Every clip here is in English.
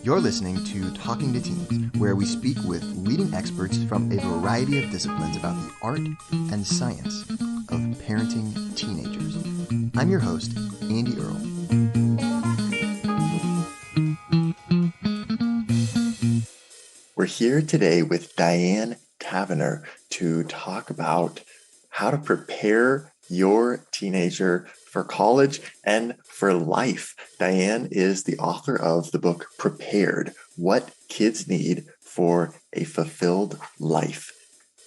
You're listening to Talking to Teens, where we speak with leading experts from a variety of disciplines about the art and science of parenting teenagers. I'm your host, Andy Earle. We're here today with Diane Tavenner to talk about how to prepare your teenager for college and for life. Diane is the author of the book Prepared: What Kids Need for a Fulfilled Life.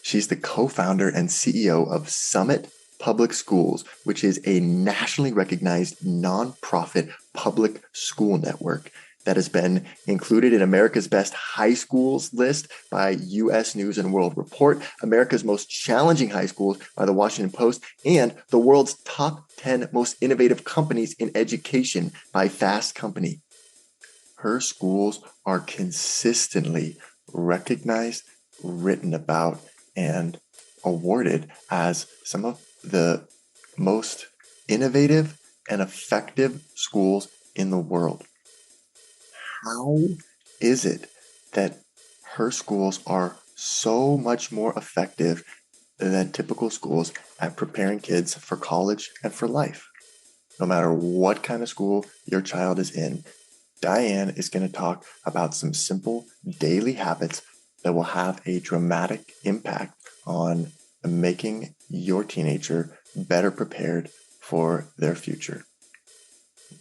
She's the co-founder and CEO of Summit Public Schools, which is a nationally recognized nonprofit public school network that has been included in America's Best High Schools list by U.S. News and World Report, America's Most Challenging High Schools by the Washington Post, and the world's top 10 most innovative companies in education by Fast Company. Her schools are consistently recognized, written about, and awarded as some of the most innovative and effective schools in the world. How is it that her schools are so much more effective than typical schools at preparing kids for college and for life? No matter what kind of school your child is in, Diane is going to talk about some simple daily habits that will have a dramatic impact on making your teenager better prepared for their future.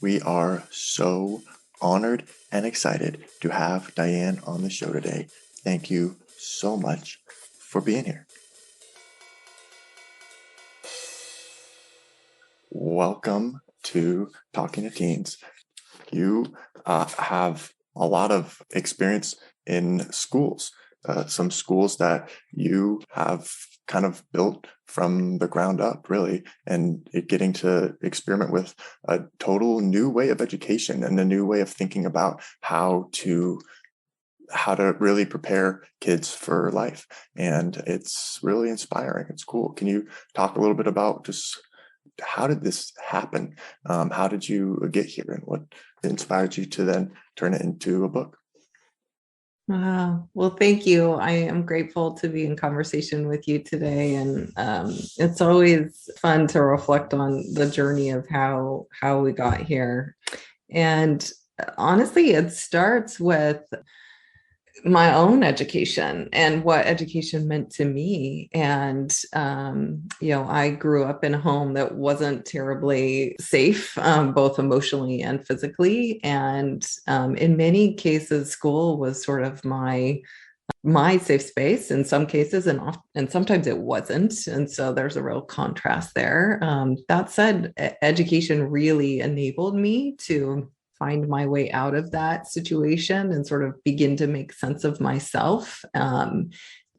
We are so honored and excited to have Diane on the show today. Thank you so much for being here. Welcome to Talking to Teens. You have a lot of experience in schools, some schools that you have kind of built from the ground up, really, and getting to experiment with a total new way of education and a new way of thinking about how to really prepare kids for life. And it's really inspiring. It's cool. Can you talk a little bit about just how did this happen? How did you get here, and what inspired you to then turn it into a book? Well, thank you. I am grateful to be in conversation with you today, and it's always fun to reflect on the journey of how we got here. And honestly, it starts with my own education and what education meant to me. And, I grew up in a home that wasn't terribly safe, both emotionally and physically. And in many cases, school was sort of my safe space in some cases, and sometimes it wasn't. And so there's a real contrast there. That said, education really enabled me to find my way out of that situation and sort of begin to make sense of myself.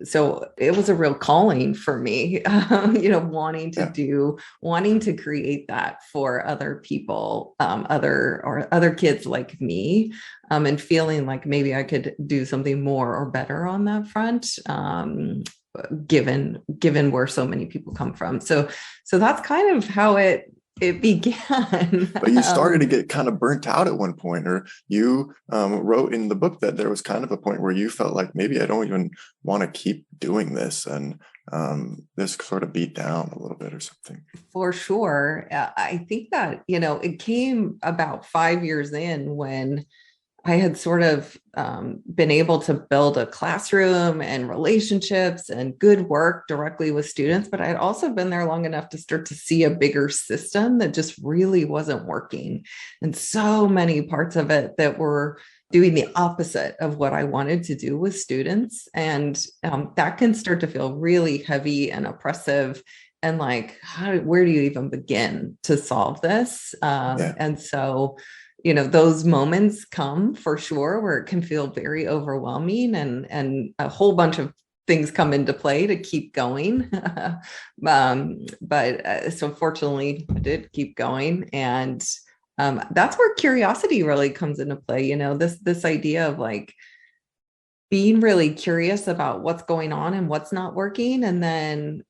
So it was a real calling for me, wanting to create that for other people, other kids like me, and feeling like maybe I could do something more or better on that front. Given where so many people come from. So that's kind of how it began. But you started to get kind of burnt out at one point, or you wrote in the book that there was kind of a point where you felt like maybe I don't even want to keep doing this, and this sort of beat down a little bit or something. For sure. I think that, it came about 5 years in when I had sort of been able to build a classroom and relationships and good work directly with students, but I had also been there long enough to start to see a bigger system that just really wasn't working. And so many parts of it that were doing the opposite of what I wanted to do with students. And that can start to feel really heavy and oppressive. And like, where do you even begin to solve this? And so those moments come for sure where it can feel very overwhelming, and a whole bunch of things come into play to keep going. But so fortunately I did keep going. And that's where curiosity really comes into play. This idea of like being really curious about what's going on and what's not working. And then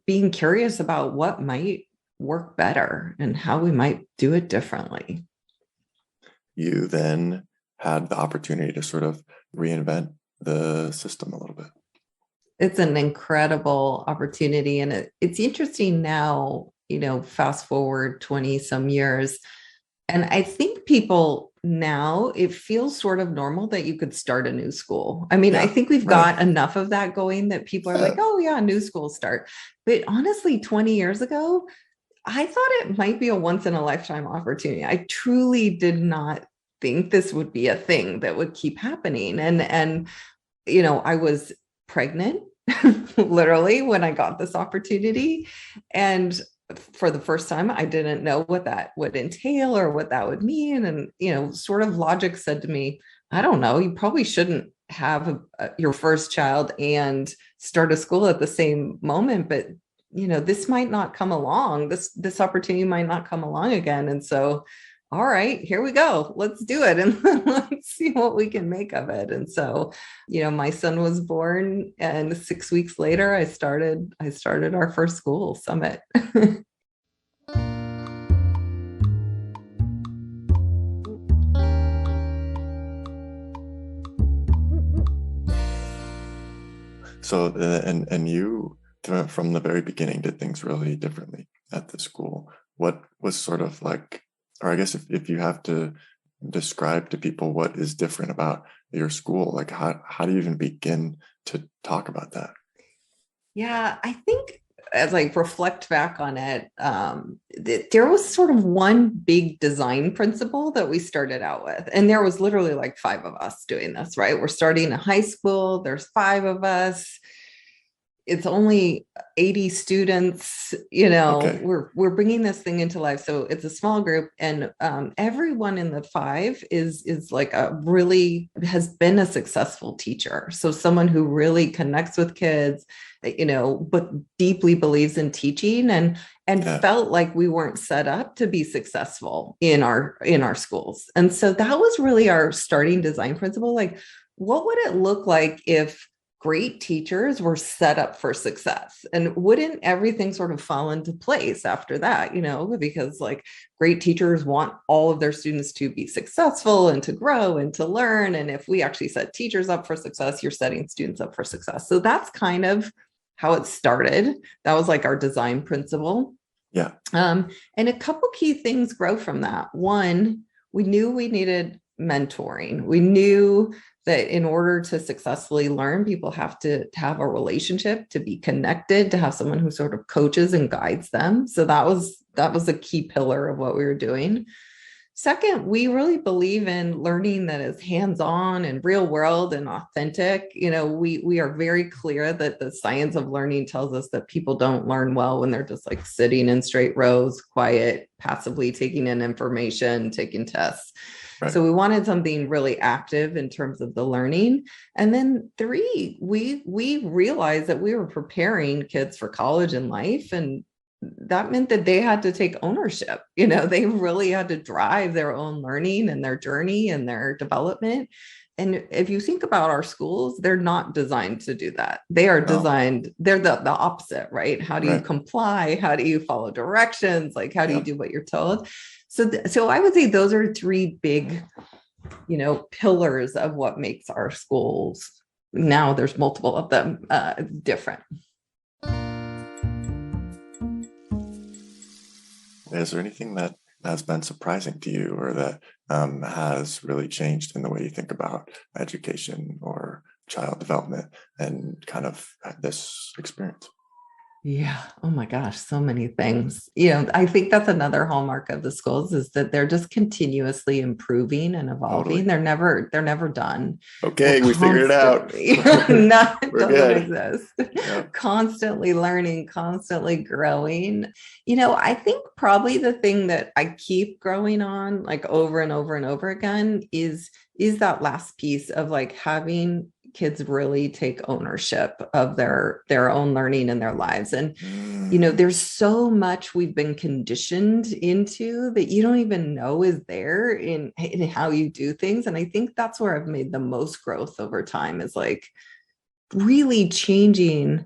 being curious about what might work better and how we might do it differently. You then had the opportunity to sort of reinvent the system a little bit. It's an incredible opportunity. And it's interesting now, fast forward 20 some years. And I think people now, it feels sort of normal that you could start a new school. I mean, I Yeah, think we've right. got enough of that going that people are like, Yeah, oh, yeah, new school start. But honestly, 20 years ago, I thought it might be a once in a lifetime opportunity. I truly did not think this would be a thing that would keep happening. And I was pregnant literally when I got this opportunity. And for the first time, I didn't know what that would entail or what that would mean. And sort of logic said to me, I don't know, you probably shouldn't have your first child and start a school at the same moment, but this might not come along. This opportunity might not come along again. And so, all right, here we go. Let's do it. And let's see what we can make of it. And so, my son was born, and 6 weeks later, I started our first school, Summit. so and you from the very beginning did things really differently at the school. What was sort of like, or I guess if you have to describe to people what is different about your school, like how do you even begin to talk about that? Yeah, I think as I reflect back on it, there was sort of one big design principle that we started out with. And there was literally like five of us doing this, right? We're starting a high school, there's five of us. It's only 80 students. Okay. We're bringing this thing into life, so it's a small group, and everyone in the five is like has been a successful teacher, so someone who really connects with kids, but deeply believes in teaching, and Yeah. felt like we weren't set up to be successful in our schools. And so that was really our starting design principle. Like, what would it look like if great teachers were set up for success? And wouldn't everything sort of fall into place after that? Because like great teachers want all of their students to be successful and to grow and to learn. And if we actually set teachers up for success, you're setting students up for success. So that's kind of how it started. That was like our design principle. Yeah. And a couple key things grow from that. One, we knew we needed mentoring. We knew that in order to successfully learn, people have to have a relationship, to be connected, to have someone who sort of coaches and guides them. So that was a key pillar of what we were doing. Second, we really believe in learning that is hands-on and real world and authentic. We are very clear that the science of learning tells us that people don't learn well when they're just like sitting in straight rows, quiet, passively taking in information, taking tests. Right. So we wanted something really active in terms of the learning. And then three, we realized that we were preparing kids for college and life, and that meant that they had to take ownership. They really had to drive their own learning and their journey and their development. And if you think about our schools, they're not designed to do that. They are designed, they're the opposite, right? How do you comply? How do you follow directions? Like, how do you do what you're told? So I would say those are three big, pillars of what makes our schools, now there's multiple of them, different. Is there anything that has been surprising to you, or that has really changed in the way you think about education or child development and kind of this experience? Yeah. Oh my gosh, so many things. I think that's another hallmark of the schools, is that they're just continuously improving and evolving. Totally. They're never done. Okay, we figured it out. That We're doesn't good. exist. Yep. Constantly learning, constantly growing. I think probably the thing that I keep growing on, like over and over and over again, is that last piece of like having kids really take ownership of their own learning in their lives. And there's so much we've been conditioned into that you don't even know is there in how you do things. And I think that's where I've made the most growth over time, is like really changing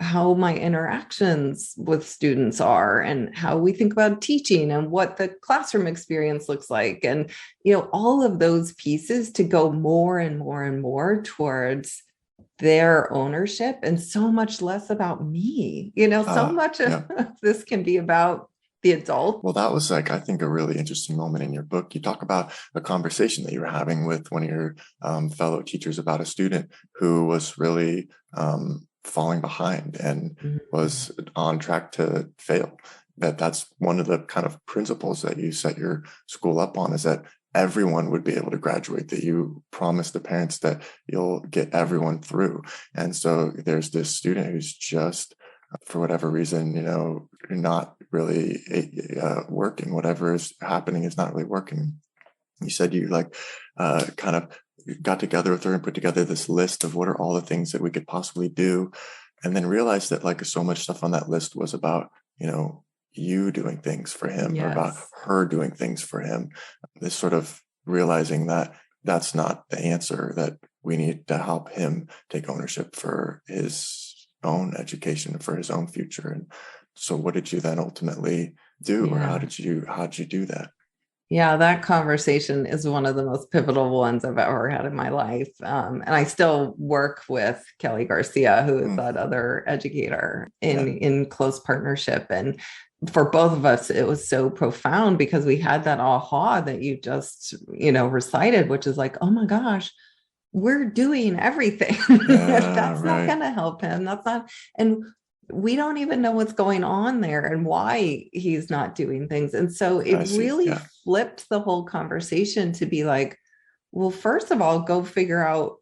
how my interactions with students are, and how we think about teaching, and what the classroom experience looks like, and all of those pieces, to go more and more and more towards their ownership, and so much less about me. So much of Yeah. this can be about the adult. Well, that was like, I think, a really interesting moment in your book. You talk about a conversation that you were having with one of your fellow teachers about a student who was really falling behind and was on track to fail. That's one of the kind of principles that you set your school up on, is that everyone would be able to graduate, that you promise the parents that you'll get everyone through. And so there's this student who's just, for whatever reason, not really working. Whatever is happening is not really working. You said you kind of got together with her and put together this list of what are all the things that we could possibly do, and then realized that like so much stuff on that list was about, you doing things for him, or about Yes. her doing things for him. This sort of realizing that that's not the answer, that we need to help him take ownership for his own education, for his own future. And so what did you then ultimately do, or how'd you do that? Yeah, that conversation is one of the most pivotal ones I've ever had in my life. And I still work with Kelly Garcia, who is that other educator, in close partnership. And for both of us, it was so profound, because we had that aha that you just, recited, which is like, oh my gosh, we're doing everything. That's not going to help him. That's not. And we don't even know what's going on there and why he's not doing things. And so it really flipped the whole conversation to be like, well, first of all, go figure out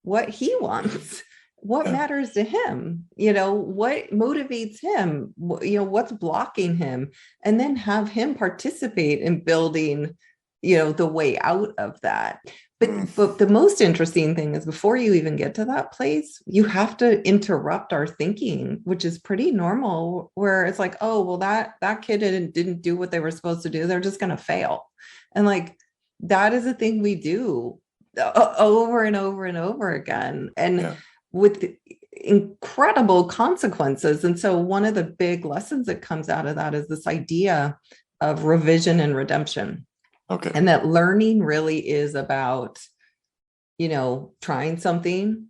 what he wants, what matters to him, what motivates him, what's blocking him, and then have him participate in building, the way out of that. But the most interesting thing is, before you even get to that place, you have to interrupt our thinking, which is pretty normal, where it's like, oh, well, that kid didn't do what they were supposed to do. They're just going to fail. And like, that is a thing we do over and over and over again. And with incredible consequences. And so one of the big lessons that comes out of that is this idea of revision and redemption. Okay. And that learning really is about, trying something.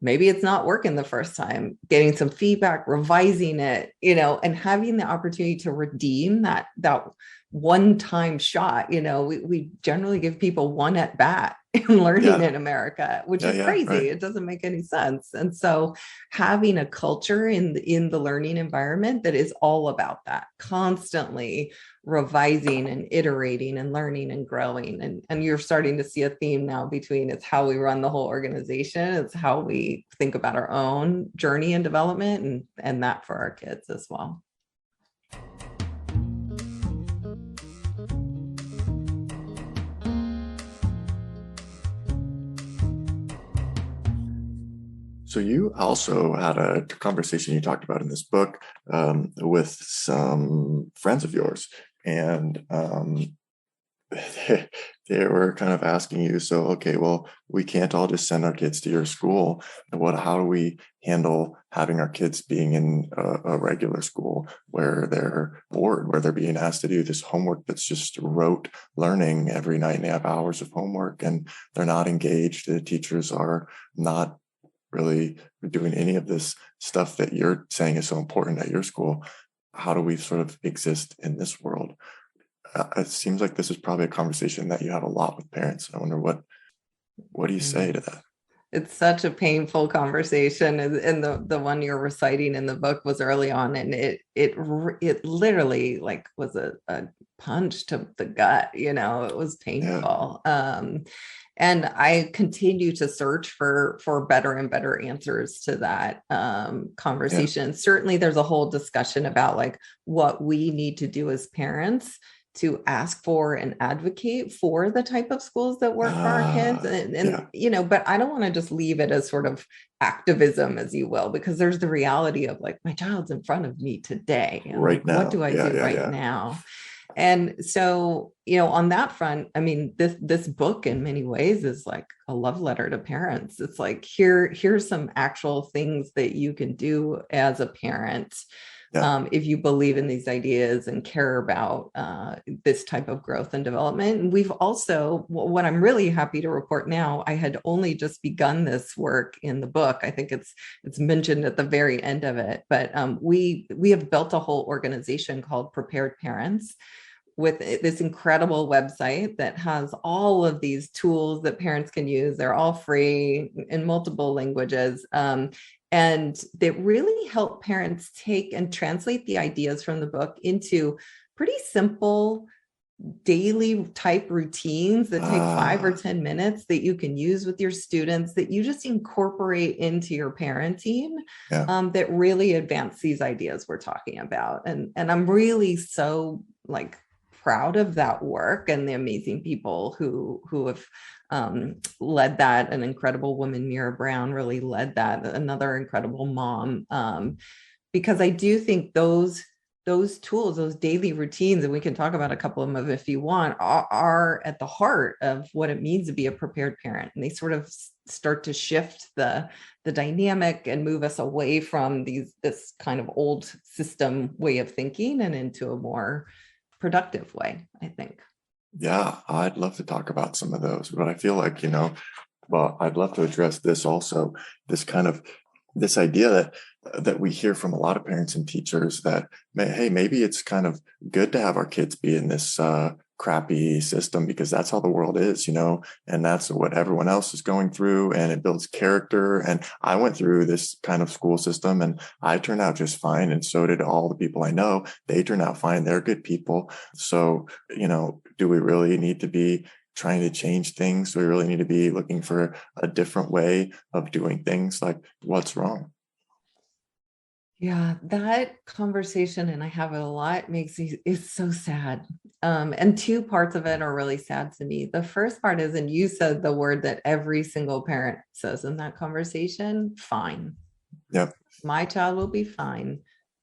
Maybe it's not working the first time, getting some feedback, revising it, and having the opportunity to redeem that one-time shot. We generally give people one at bat in learning in America, which is crazy. Right. It doesn't make any sense. And so having a culture in the learning environment that is all about that, constantly revising and iterating and learning and growing. And you're starting to see a theme now between, it's how we run the whole organization, it's how we think about our own journey and development, and that for our kids as well. So you also had a conversation you talked about in this book with some friends of yours, and they were kind of asking you, so, okay, well, we can't all just send our kids to your school. How do we handle having our kids being in a regular school where they're bored, where they're being asked to do this homework that's just rote learning every night, and they have hours of homework and they're not engaged. The teachers are not really doing any of this stuff that you're saying is so important at your school. How do we sort of exist in this world? It seems like this is probably a conversation that you have a lot with parents. I wonder what do you say to that? It's such a painful conversation, and the one you're reciting in the book was early on, and it literally like was a punch to the gut. It was painful. And I continue to search for better and better answers to that conversation. Certainly, there's a whole discussion about like what we need to do as parents to ask for and advocate for the type of schools that work for our kids. And but I don't want to just leave it as sort of activism, as you will, because there's the reality of like, my child's in front of me today. Right now. What do I do right now? And so, on that front, I mean, this book in many ways is like a love letter to parents. It's like, here's some actual things that you can do as a parent, Yeah. if you believe in these ideas and care about this type of growth and development. And we've also, what I'm really happy to report now, I had only just begun this work in the book. I think it's mentioned at the very end of it, but we have built a whole organization called Prepared Parents, with this incredible website that has all of these tools that parents can use. They're all free in multiple languages. And that really help parents take and translate the ideas from the book into pretty simple daily type routines that take 5 or 10 minutes that you can use with your students, that you just incorporate into your parenting, that really advance these ideas we're talking about. And I'm really so like proud of that work and the amazing people who have led that. An incredible woman, Mira Brown, really led that. Another incredible mom, because I do think those tools, those daily routines, and we can talk about a couple of them if you want, are at the heart of what it means to be a prepared parent. And they sort of start to shift the dynamic and move us away from this kind of old system way of thinking and into a more productive way, I think. Yeah, I'd love to talk about some of those, but I feel like, well, I'd love to address this also, this idea that we hear from a lot of parents and teachers that, hey, maybe it's kind of good to have our kids be in this crappy system because that's how the world is, and that's what everyone else is going through, and it builds character. And I went through this kind of school system and I turned out just fine. And so did all the people I know. They turned out fine. They're good people. So, do we really need to be trying to change things? Do we really need to be looking for a different way of doing things? Like, what's wrong? Yeah, that conversation, and I have it a lot, makes me, it's so sad. And two parts of it are really sad to me. The first part is, and you said the word that every single parent says in that conversation, fine. Yep. My child will be fine.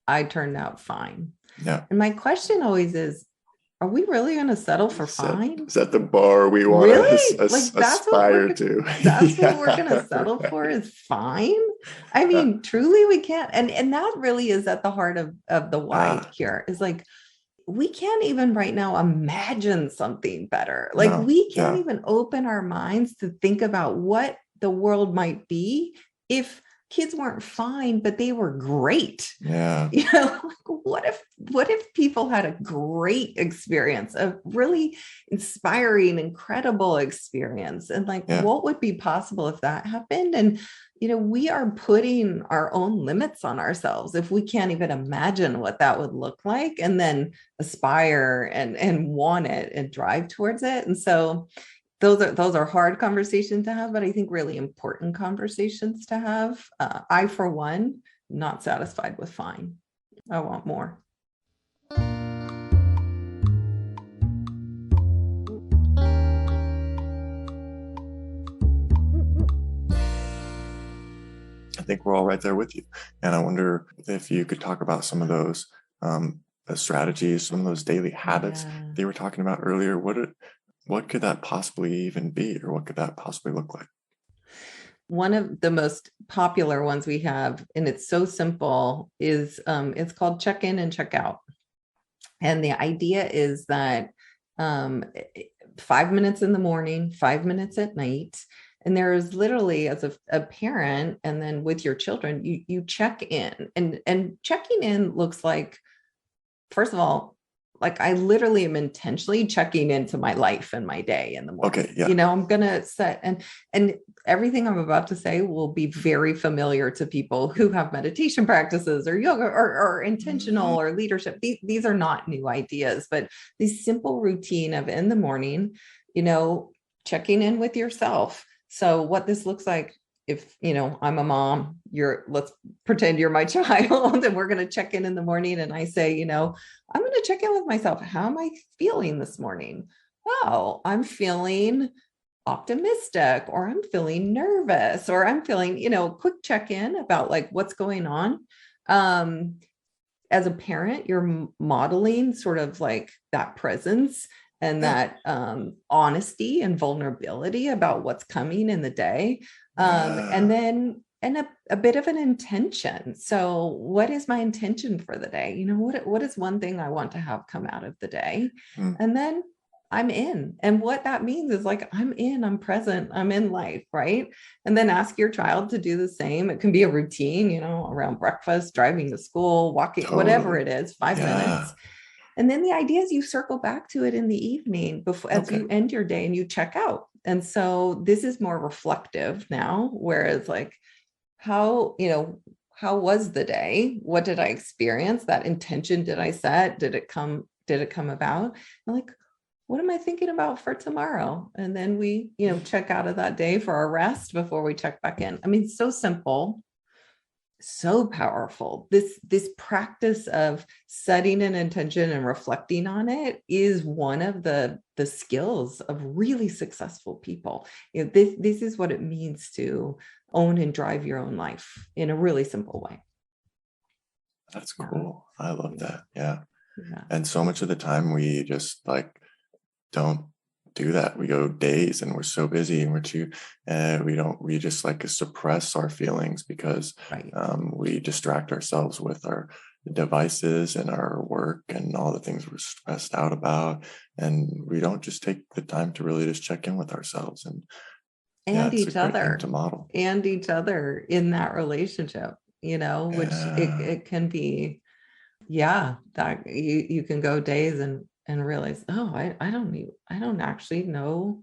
I turned out fine. Yeah. And my question always is, are we really going to settle for fine? Is that the bar we want really? to aspire to? That's what we're going to settle for, is fine. I mean, truly we can't. And that really is at the heart of the why here, is like, we can't even right now imagine something better. Like, we can't even open our minds to think about what the world might be if kids weren't fine, but they were great. Yeah. Like, what if people had a great experience, a really inspiring, incredible experience? And like, what would be possible if that happened? And, we are putting our own limits on ourselves if we can't even imagine what that would look like, and then aspire and want it and drive towards it. And so those are hard conversations to have, but I think really important conversations to have. I, for one, not satisfied with fine. I want more. I think we're all right there with you. And I wonder if you could talk about some of those strategies, some of those daily habits that you were talking about earlier. What could that possibly even be, or what could that possibly look like? One of the most popular ones we have, and it's so simple, is it's called check in and check out. And the idea is that 5 minutes in the morning, 5 minutes at night. And there is literally, as a parent, and then with your children, you check in, and checking in looks like, first of all, like, I literally am intentionally checking into my life and my day in the morning. Okay, yeah. I'm going to set, and everything I'm about to say will be very familiar to people who have meditation practices or yoga or intentional or leadership. These are not new ideas, but this simple routine of, in the morning, checking in with yourself. So what this looks like, if, I'm a mom, let's pretend you're my child, and we're going to check in the morning. And I say, I'm going to check in with myself. How am I feeling this morning? Oh, I'm feeling optimistic, or I'm feeling nervous, or I'm feeling, quick check in about like what's going on. as a parent, you're modeling sort of like that presence and Yeah. that honesty and vulnerability about what's coming in the day. And Yeah. then and a bit of an intention. So what is my intention for the day? What is one thing I want to have come out of the day? Mm. And then I'm in. And what that means is like, I'm in, I'm present, I'm in life, right? And then ask your child to do the same. It can be a routine, around breakfast, driving to school, walking, whatever Totally. it is, 5 minutes. Yeah. And then the idea is you circle back to it in the evening before as Okay. you end your day and you check out. And so this is more reflective now, whereas like how was the day? What did I experience? That intention did I set? Did it come about? And like, what am I thinking about for tomorrow? And then we, check out of that day for our rest before we check back in. I mean, so simple, so powerful. This practice of setting an intention and reflecting on it is one of the skills of really successful people. This is what it means to own and drive your own life in a really simple way. That's Yeah. cool. I love that. Yeah. Yeah. And so much of the time we just like don't do that. We go days and we're so busy and we just like suppress our feelings because Right. we distract ourselves with our devices and our work and all the things we're stressed out about. And we don't just take the time to really just check in with ourselves. And yeah, And it's a each great thing to other model. and each other in that relarelationship, which Yeah. it can be. Yeah, that you can go days and realize, oh, I don't actually know.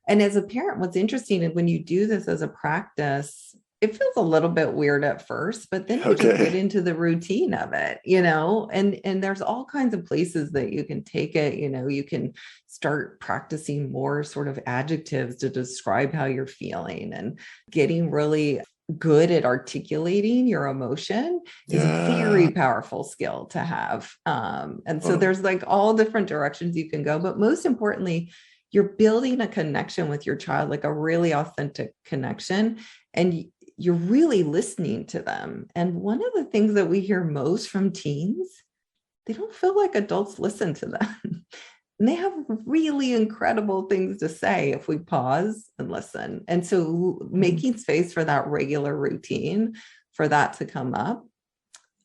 And as a parent, what's interesting is when you do this as a practice, it feels a little bit weird at first, but then you just get Okay. into the routine of it, and there's all kinds of places that you can take it. You can start practicing more sort of adjectives to describe how you're feeling, and getting really good at articulating your emotion is a Yeah. very powerful skill to have. And so Totally. there's like all different directions you can go, but most importantly, you're building a connection with your child, like a really authentic connection, and you're really listening to them. And one of the things that we hear most from teens, they don't feel like adults listen to them. And they have really incredible things to say if we pause and listen. And so Mm. making space for that regular routine, for that to come up,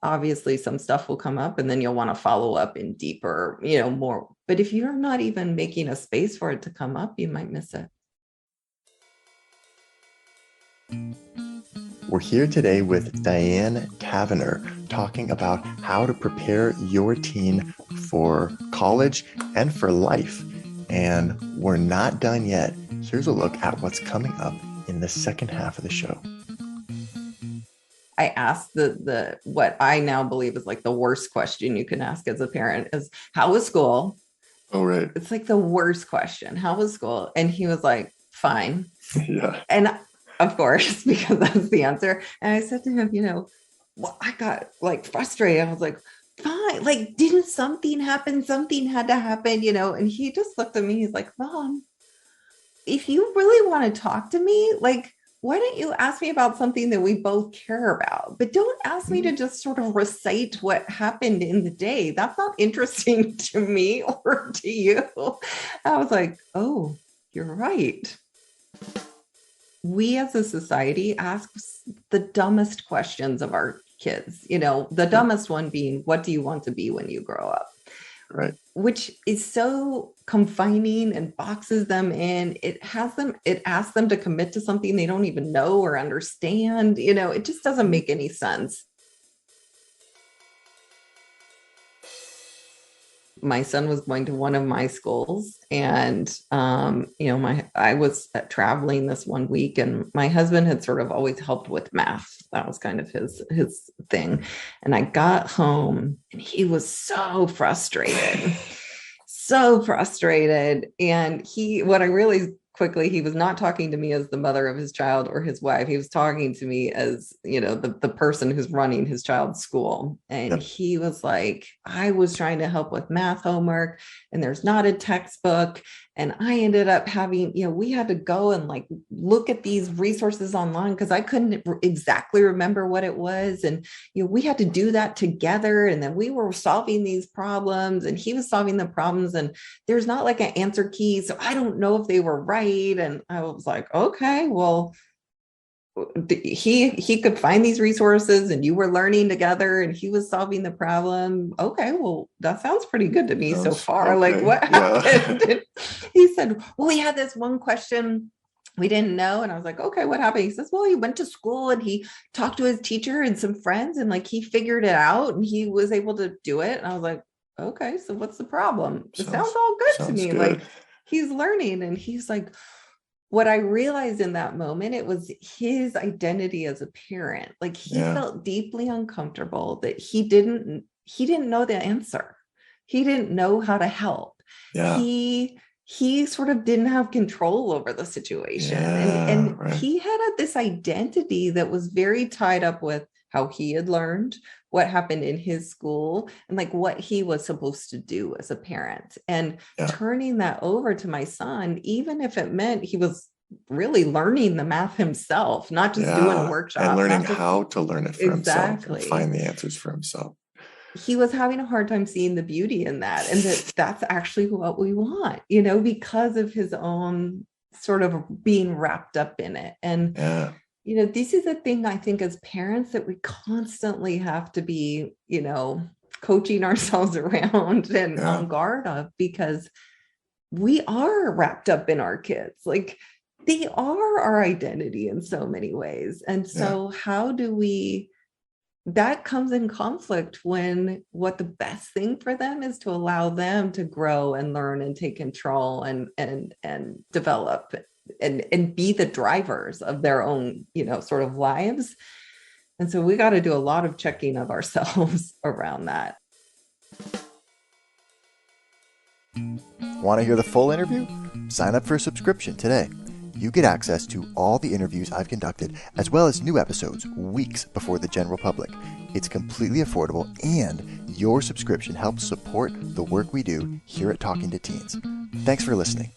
obviously some stuff will come up and then you'll want to follow up in deeper, more. But if you're not even making a space for it to come up, you might miss it. We're here today with Diane Tavenner talking about how to prepare your teen for college and for life. And we're not done yet. Here's a look at what's coming up in the second half of the show. I asked the what I now believe is like the worst question you can ask as a parent is, how was school? Oh, right. It's like the worst question. How was school? And he was like, fine. Yeah. And of course, because that's the answer. And I said to him, well, I got like frustrated. I was like, fine. Like, didn't something happen? Something had to happen, and he just looked at me. He's like, Mom, if you really want to talk to me, like, why don't you ask me about something that we both care about? But don't ask me to just sort of recite what happened in the day. That's not interesting to me or to you. I was like, oh, you're right. We as a society ask the dumbest questions of our kids, the dumbest one being, what do you want to be when you grow up? Right. Which is so confining and boxes them in. It asks them to commit to something they don't even know or understand. It just doesn't make any sense. My son was going to one of my schools, and I was traveling this one week, and my husband had sort of always helped with math. That was kind of his thing. And I got home and he was so frustrated. So frustrated. And what I really quickly, he was not talking to me as the mother of his child or his wife. He was talking to me as, the person who's running his child's school. And Yep. he was like, I was trying to help with math homework and there's not a textbook. And I ended up having, we had to go and like look at these resources online because I couldn't exactly remember what it was. And, we had to do that together. And then we were solving these problems and he was solving the problems. And there's not like an answer key. So I don't know if they were right. And I was like, okay, well, he could find these resources and you were learning together and he was solving the problem. Okay, well, that sounds pretty good to me so far. Okay. Like, what Yeah. happened? He said, well, we had this one question we didn't know. And I was like, okay, what happened? He says, well, he went to school and he talked to his teacher and some friends and like he figured it out and he was able to do it. And I was like, okay, so what's the problem? It sounds all good to me. Good. Like he's learning. And he's like, what I realized in that moment, it was his identity as a parent. Like he felt deeply uncomfortable that he didn't know the answer. He didn't know how to help. Yeah. He sort of didn't have control over the situation. And right. He had this identity that was very tied up with how he had learned, what happened in his school, and like what he was supposed to do as a parent. And turning that over to my son, even if it meant he was really learning the math himself, not just doing a workshop. And learning how to learn it for himself and find the answers for himself. He was having a hard time seeing the beauty in that. And that's actually what we want, because of his own sort of being wrapped up in it. And this is a thing I think as parents that we constantly have to be, coaching ourselves around and on guard of, because we are wrapped up in our kids. Like they are our identity in so many ways. And so how do that comes in conflict when what the best thing for them is to allow them to grow and learn and take control and develop and be the drivers of their own, sort of lives. And so we got to do a lot of checking of ourselves around that. Want to hear the full interview? Sign up for a subscription today. You get access to all the interviews I've conducted, as well as new episodes weeks before the general public. It's completely affordable, and your subscription helps support the work we do here at Talking to Teens. Thanks for listening.